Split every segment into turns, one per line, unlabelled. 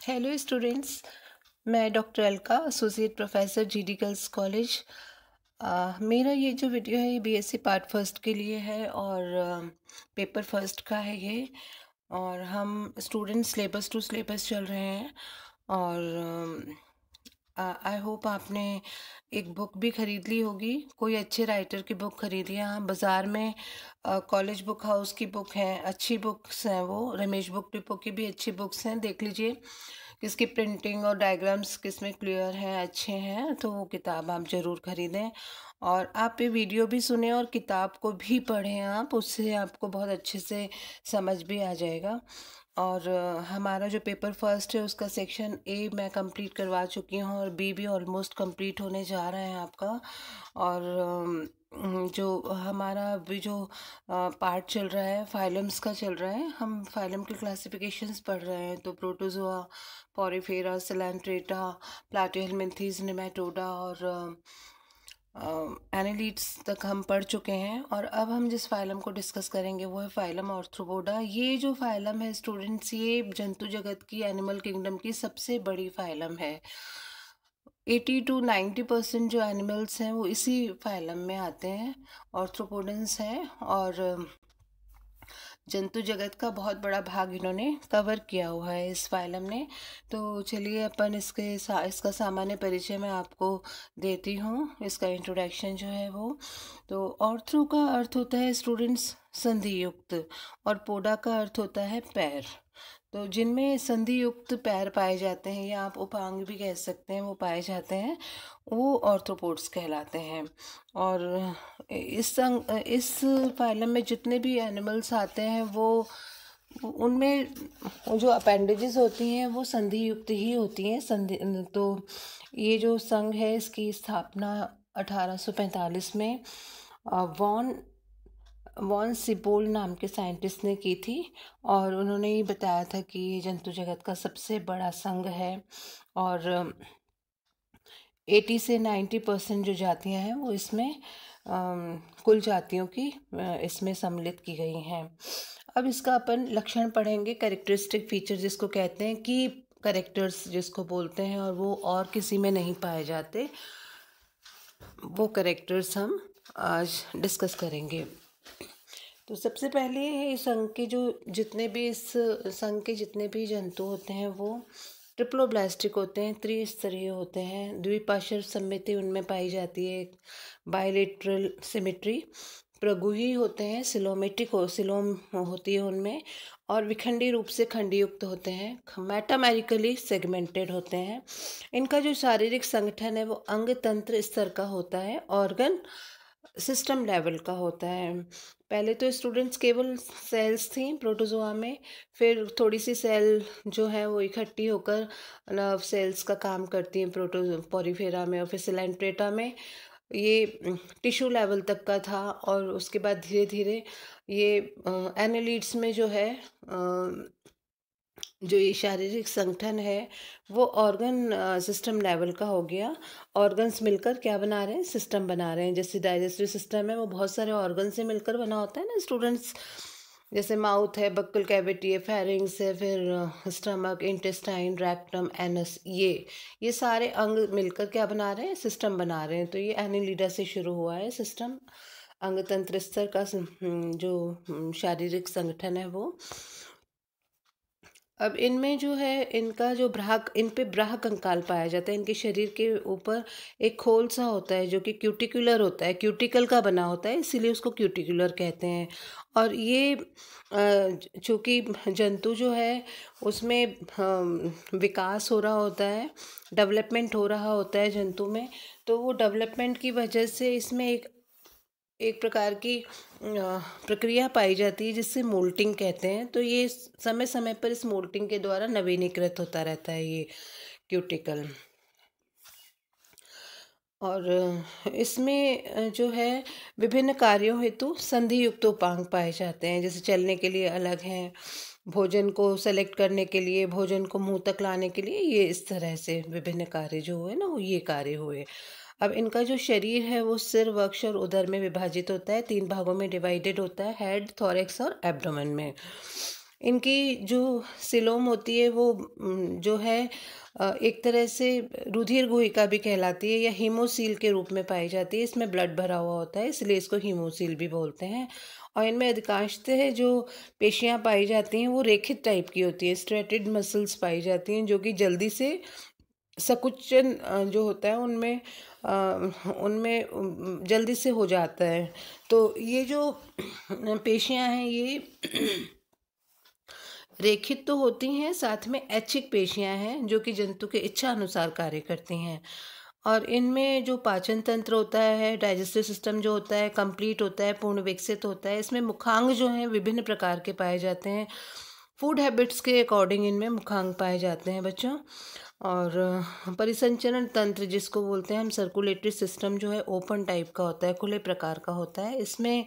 Hello students. मैं doctor Alka, associate professor GD girls college. मेरा ये जो वीडियो है ये बीएससी पार्ट फर्स्ट के लिए है और पेपर फर्स्ट का है ये। और हम स्टूडेंट सिलेबस टू सिलेबस चल रहे हैं और आई होप आपने एक बुक भी ख़रीद ली होगी, कोई अच्छे राइटर की बुक खरीदी है। हाँ, बाज़ार में कॉलेज बुक हाउस की बुक है, अच्छी बुक्स हैं वो। रमेश बुक डिपो की भी अच्छी बुक्स हैं, देख लीजिए किसकी प्रिंटिंग और डायग्राम्स किसमें क्लियर हैं, अच्छे हैं, तो वो किताब आप ज़रूर ख़रीदें। और आप ये वीडियो भी सुने और किताब को भी पढ़ें आप, उससे आपको बहुत अच्छे से समझ भी आ जाएगा। और हमारा जो पेपर फर्स्ट है उसका सेक्शन ए मैं कंप्लीट करवा चुकी हूँ और बी भी ऑलमोस्ट कंप्लीट होने जा रहा है आपका। और जो हमारा अभी जो पार्ट चल रहा है फाइलम्स का चल रहा है, हम फाइलम के क्लासिफिकेशंस पढ़ रहे हैं। तो प्रोटोजोआ, पॉरीफेरा, सिलेंट्रेटा, प्लाटीहेल्मिन्थीज, नेमाटोडा और एनालीड्स तक हम पढ़ चुके हैं। और अब हम जिस फाइलम को डिस्कस करेंगे वो है फाइलम आर्थ्रोपोडा। ये जो फाइलम है स्टूडेंट्स, ये जंतु जगत की, एनिमल किंगडम की सबसे बड़ी फाइलम है। 80 to 90% जो एनिमल्स हैं वो इसी फाइलम में आते हैं, आर्थ्रोपोडेंस हैं। और जंतु जगत का बहुत बड़ा भाग इन्होंने कवर किया हुआ है इस फाइलम ने। तो चलिए अपन इसका सामान्य परिचय मैं आपको देती हूँ, इसका इंट्रोडक्शन जो है वो। तो ऑर्थ्रो का अर्थ होता है स्टूडेंट्स संधि युक्त, और पोडा का अर्थ होता है पैर। तो जिनमें संधि युक्त पैर पाए जाते हैं या आप उपांग भी कह सकते हैं, वो पाए जाते हैं, वो ऑर्थ्रोपोड्स कहलाते हैं। और इस फाइलम में जितने भी एनिमल्स आते हैं वो उनमें जो अपेंडेजेस होती हैं वो संधि युक्त ही होती हैं। संधि तो ये जो संघ है इसकी स्थापना 1845 में वॉन वॉन सिपोल नाम के साइंटिस्ट ने की थी। और उन्होंने ये बताया था कि ये जंतु जगत का सबसे बड़ा संघ है और 80 से 90% जो जातियां हैं वो इसमें कुल जातियों की इसमें सम्मिलित की गई हैं। अब इसका अपन लक्षण पढ़ेंगे, कैरेक्टरिस्टिक फीचर जिसको कहते हैं, की कैरेक्टर्स जिसको बोलते हैं, और वो और किसी में नहीं पाए जाते। वो कैरेक्टर्स हम आज डिस्कस करेंगे। तो सबसे पहले है इस संघ के जितने भी जंतु होते हैं वो ट्रिप्लोब्लास्टिक होते हैं, त्रिस्तरीय होते हैं, द्विपार्श्व सममिति उनमें पाई जाती है, बायलेटरल सिमेट्री, प्रगुही होते हैं, सिलोम होती है उनमें, और विखंडी रूप से खंडयुक्त होते हैं, मेटामेरिकली सेगमेंटेड होते हैं। इनका जो शारीरिक संगठन है वो अंग तंत्र स्तर का होता है, ऑर्गन सिस्टम लेवल का होता है। पहले तो स्टूडेंट्स केवल सेल्स थी प्रोटोजोआ में, फिर थोड़ी सी सेल जो है वो इकट्ठी होकर नर्व सेल्स का काम करती हैं पॉरीफेरा में, और फिर सिलेंट्रेटा में ये टिश्यू लेवल तक का था। और उसके बाद धीरे धीरे ये एनालिड्स में जो है जो ये शारीरिक संगठन है वो ऑर्गन सिस्टम लेवल का हो गया। ऑर्गन्स मिलकर क्या बना रहे हैं, सिस्टम बना रहे हैं। जैसे डाइजेस्टिव सिस्टम है वो बहुत सारे ऑर्गन से मिलकर बना होता है ना स्टूडेंट्स, जैसे माउथ है, बक्कल कैविटी है, फेरिंग्स है, फिर स्टमक, इंटेस्टाइन, रेक्टम, एनस, ये सारे अंग मिलकर क्या बना रहे हैं, सिस्टम बना रहे हैं। तो ये एनिलिडा से शुरू हुआ है सिस्टम, अंग तंत्र स्तर का जो शारीरिक संगठन है वो। अब इनमें जो है इनका जो इन पे ब्राह कंकाल पाया जाता है। इनके शरीर के ऊपर एक खोल सा होता है जो कि क्यूटिकुलर होता है, क्यूटिकल का बना होता है, इसीलिए उसको क्यूटिकुलर कहते हैं। और ये चूँकि जंतु जो है उसमें विकास हो रहा होता है, डेवलपमेंट हो रहा होता है जंतु में, तो वो डेवलपमेंट की वजह से इसमें एक प्रकार की प्रक्रिया पाई जाती है जिससे मोल्टिंग कहते हैं। तो ये समय समय पर इस मोल्टिंग के द्वारा नवीनीकृत होता रहता है ये क्यूटिकल। और इसमें जो है विभिन्न कार्यों हेतु संधि युक्त उपांग पाए जाते हैं, जैसे चलने के लिए अलग हैं, भोजन को सेलेक्ट करने के लिए, भोजन को मुंह तक लाने के लिए, ये इस तरह से विभिन्न कार्य जो हुए ना वो ये कार्य हुए। अब इनका जो शरीर है वो सिर, वक्ष और उदर में विभाजित होता है, 3 भागों में डिवाइडेड होता है, हेड, थोरैक्स और एब्डोमेन में। इनकी जो सिलोम होती है वो जो है एक तरह से रुधिर गुहिका भी कहलाती है या हीमोसील के रूप में पाई जाती है। इसमें ब्लड भरा हुआ होता है, इसलिए इसको हीमोसील भी बोलते हैं। और इनमें अधिकांशतः जो पेशियां पाई जाती हैं वो रेखित टाइप की होती है, स्ट्रेटेड मसल्स पाई जाती हैं, जो कि जल्दी से संकुचन जो होता है उनमें जल्दी से हो जाता है। तो ये जो पेशियां हैं ये रेखित तो होती हैं, साथ में ऐच्छिक पेशियां हैं जो कि जंतु के इच्छा अनुसार कार्य करती हैं। और इनमें जो पाचन तंत्र होता है, डाइजेस्टिव सिस्टम जो होता है कंप्लीट होता है, पूर्ण विकसित होता है। इसमें मुखांग जो हैं विभिन्न प्रकार के पाए जाते हैं। फूड हैबिट्स के अकॉर्डिंग इनमें मुखांग पाए जाते हैं बच्चों। और परिसंचरण तंत्र जिसको बोलते हैं हम, सर्कुलेटरी सिस्टम जो है ओपन टाइप का होता है, खुले प्रकार का होता है। इसमें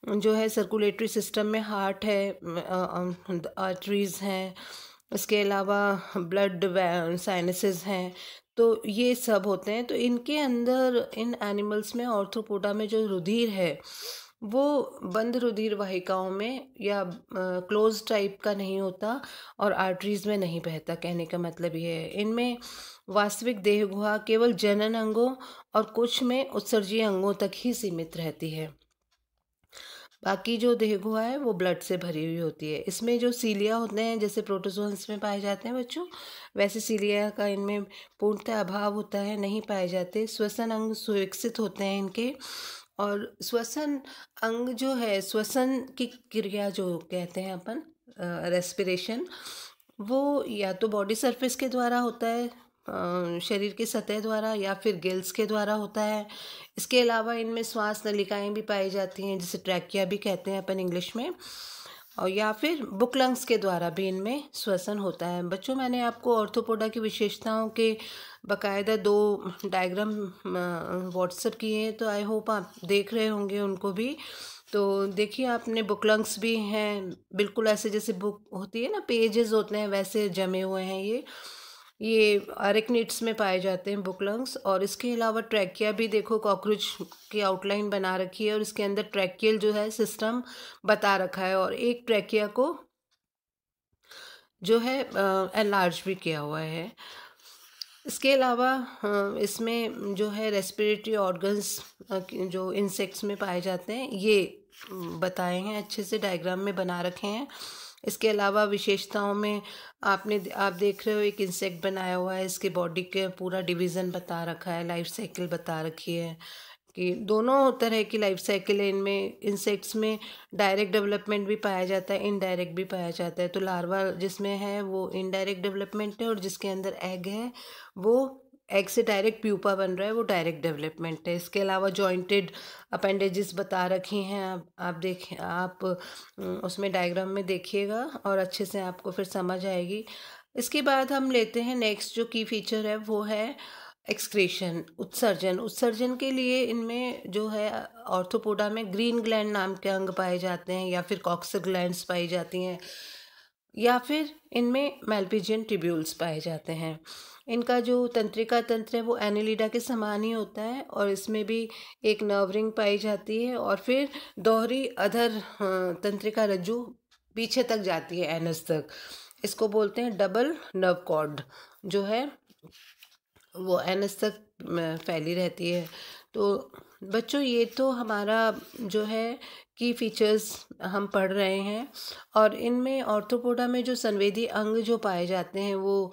जो है सर्कुलेटरी सिस्टम में हार्ट है, आर्टरीज हैं, इसके अलावा ब्लड साइनसेस हैं, तो ये सब होते हैं। तो इनके अंदर इन एनिमल्स में, ऑर्थ्रोपोडा में जो रुधिर है वो बंद रुधिर वाहिकाओं में या क्लोज टाइप का नहीं होता और आर्टरीज में नहीं बहता। कहने का मतलब ये है इनमें वास्तविक देह गुहा केवल जनन अंगों और कुछ में उत्सर्जीय अंगों तक ही सीमित रहती है। बाकी जो देह गुहा है वो ब्लड से भरी हुई होती है। इसमें जो सीलिया होते हैं जैसे प्रोटोजोन्स में पाए जाते हैं बच्चों, वैसे सीलिया का इनमें पूर्णतः अभाव होता है, नहीं पाए जाते। श्वसन अंग सुविकसित होते हैं इनके। और श्वसन अंग जो है, श्वसन की क्रिया जो कहते हैं अपन, रेस्पिरेशन, वो या तो बॉडी सरफेस के द्वारा होता है, शरीर की सतह द्वारा, या फिर गिल्स के द्वारा होता है। इसके अलावा इनमें श्वास नलिकाएं भी पाई जाती हैं जिसे ट्रैकिया भी कहते हैं अपन इंग्लिश में, और या फिर बुक लंग्स के द्वारा भी इनमें श्वसन होता है। बच्चों, मैंने आपको ऑर्थोपोडा की विशेषताओं के बाकायदा 2 डायग्राम व्हाट्सएप किए हैं, तो आई होप आप देख रहे होंगे उनको भी। तो देखिए, आपने बुक लंग्स भी हैं, बिल्कुल ऐसे जैसे बुक होती है ना, पेजेस होते हैं, वैसे जमे हुए हैं ये अरेक्निड्स में पाए जाते हैं बुक लंग्स। और इसके अलावा ट्रैकिया भी देखो, कॉकरोच की आउटलाइन बना रखी है और इसके अंदर ट्रैकियल जो है सिस्टम बता रखा है, और एक ट्रैकिया को जो है एनलार्ज भी किया हुआ है। इसके अलावा इसमें जो है रेस्पिरेटरी ऑर्गन्स जो इंसेक्ट्स में पाए जाते हैं ये बताए हैं, अच्छे से डायग्राम में बना रखे हैं। इसके अलावा विशेषताओं में आप देख रहे हो एक इंसेक्ट बनाया हुआ है, इसके बॉडी के पूरा डिवीज़न बता रखा है, लाइफ साइकिल बता रखी है कि दोनों तरह की लाइफ साइकिल है इनमें। इंसेक्ट्स में डायरेक्ट डेवलपमेंट भी पाया जाता है, इनडायरेक्ट भी पाया जाता है। तो लार्वा जिसमें है वो इनडायरेक्ट डेवलपमेंट है, और जिसके अंदर एग है वो एग से डायरेक्ट प्यूपा बन रहा है, वो डायरेक्ट डेवलपमेंट है। इसके अलावा जॉइंटेड अपेंडेजेस बता रखी हैं, आप देखें, आप उसमें डायग्राम में देखिएगा और अच्छे से आपको फिर समझ आएगी। इसके बाद हम लेते हैं नेक्स्ट जो की फीचर है, वो है एक्सक्रीशन, उत्सर्जन। उत्सर्जन के लिए इनमें जो है ऑर्थोपोडा में ग्रीन ग्लैंड नाम के अंग पाए जाते हैं, या फिर कॉक्सिक ग्लैंड्स पाई जाती हैं, या फिर इनमें मेल्पिजियन ट्यूब्यूल्स पाए जाते हैं। इनका जो तंत्रिका तंत्र है वो एनिलिडा के समान ही होता है, और इसमें भी एक नर्व रिंग पाई जाती है, और फिर दोहरी अधर तंत्रिका रज्जु पीछे तक जाती है, एनस तक। इसको बोलते हैं डबल नर्व कॉर्ड, जो है वो एनस तक फैली रहती है। तो बच्चों, ये तो हमारा जो है की फीचर्स हम पढ़ रहे हैं। और इनमें ऑर्थोपोडा में जो संवेदी अंग जो पाए जाते हैं वो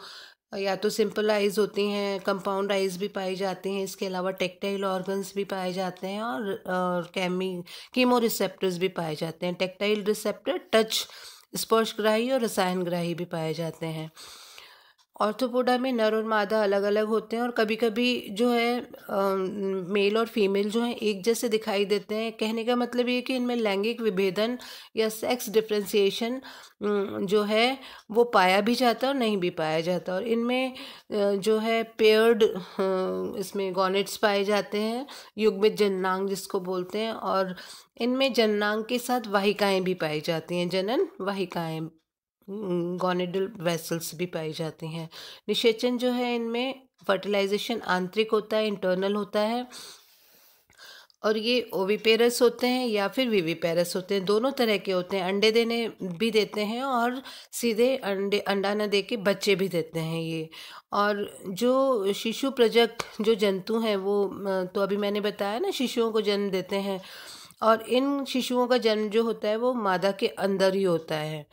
या तो सिंपल आइज होती हैं, कंपाउंड आइज भी पाई जाती हैं। इसके अलावा टेक्टाइल ऑर्गन्स भी पाए जाते हैं, और कीमो रिसेप्टर्स भी पाए जाते हैं। टेक्टाइल रिसेप्टर टच स्पर्शग्राही और रसायनग्राही भी पाए जाते हैं। ऑर्थोपोडा में नर और मादा अलग अलग होते हैं, और कभी कभी जो है मेल और फीमेल जो है एक जैसे दिखाई देते हैं। कहने का मतलब ये कि इनमें लैंगिक विभेदन या सेक्स डिफ्रेंसिएशन जो है वो पाया भी जाता है और नहीं भी पाया जाता। और इनमें जो है पेयर्ड इसमें गॉनेट्स पाए जाते हैं, युग्मित जननांग जिसको बोलते हैं, और इनमें जननांग के साथ वाहिकाएं भी पाई जाती हैं, जनन वाहिकाएं, गॉनेडल वेसल्स भी पाई जाती हैं। निषेचन जो है इनमें फर्टिलाइजेशन आंतरिक होता है, इंटरनल होता है, और ये ओविपेरस होते हैं या फिर विविपेरस होते हैं, दोनों तरह के होते हैं। अंडे देने भी देते हैं और सीधे अंडा न दे के बच्चे भी देते हैं ये। और जो शिशु प्रजक जो जंतु हैं वो तो अभी मैंने बताया ना, शिशुओं को जन्म देते हैं। और इन शिशुओं का जन्म जो होता है वो मादा के अंदर ही होता है,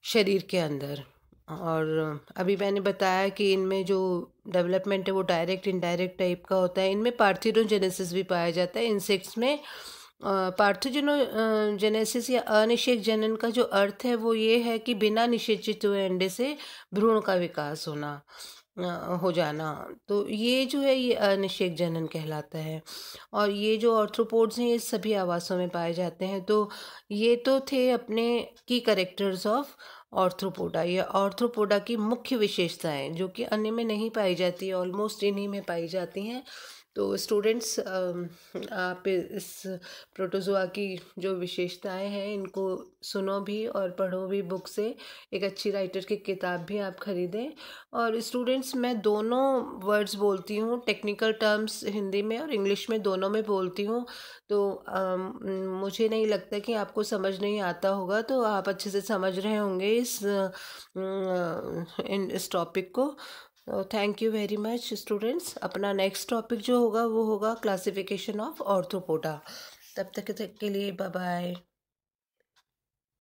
शरीर के अंदर। और अभी मैंने बताया कि इनमें जो डेवलपमेंट है वो डायरेक्ट इनडायरेक्ट टाइप का होता है। इनमें पार्थेनोजेनेसिस भी पाया जाता है इंसेक्ट्स में। पार्थेनो जेनेसिस या अनिषेक जनन का जो अर्थ है वो ये है कि बिना निषेचित हुए अंडे से भ्रूण का विकास होना, हो जाना। तो ये जो है ये अनिषेक जनन कहलाता है। और ये जो ऑर्थ्रोपोड्स हैं ये सभी आवासों में पाए जाते हैं। तो ये तो थे अपने की कैरेक्टर्स ऑफ ऑर्थ्रोपोडा, या ऑर्थ्रोपोडा की मुख्य विशेषताएं जो कि अन्य में नहीं पाई जाती, ऑलमोस्ट इन्हीं में पाई जाती हैं। तो स्टूडेंट्स, आप इस प्रोटोजोआ की जो विशेषताएं हैं इनको सुनो भी और पढ़ो भी बुक से। एक अच्छी राइटर की किताब भी आप खरीदें। और स्टूडेंट्स, मैं दोनों वर्ड्स बोलती हूँ, टेक्निकल टर्म्स हिंदी में और इंग्लिश में दोनों में बोलती हूँ। तो मुझे नहीं लगता कि आपको समझ नहीं आता होगा, तो आप अच्छे से समझ रहे होंगे इस टॉपिक को। Thank you very much students. अपना नेक्स्ट टॉपिक जो होगा वो होगा क्लासिफिकेशन ऑफ ऑर्थ्रोपोडा। तब तक के लिए बाय बाय।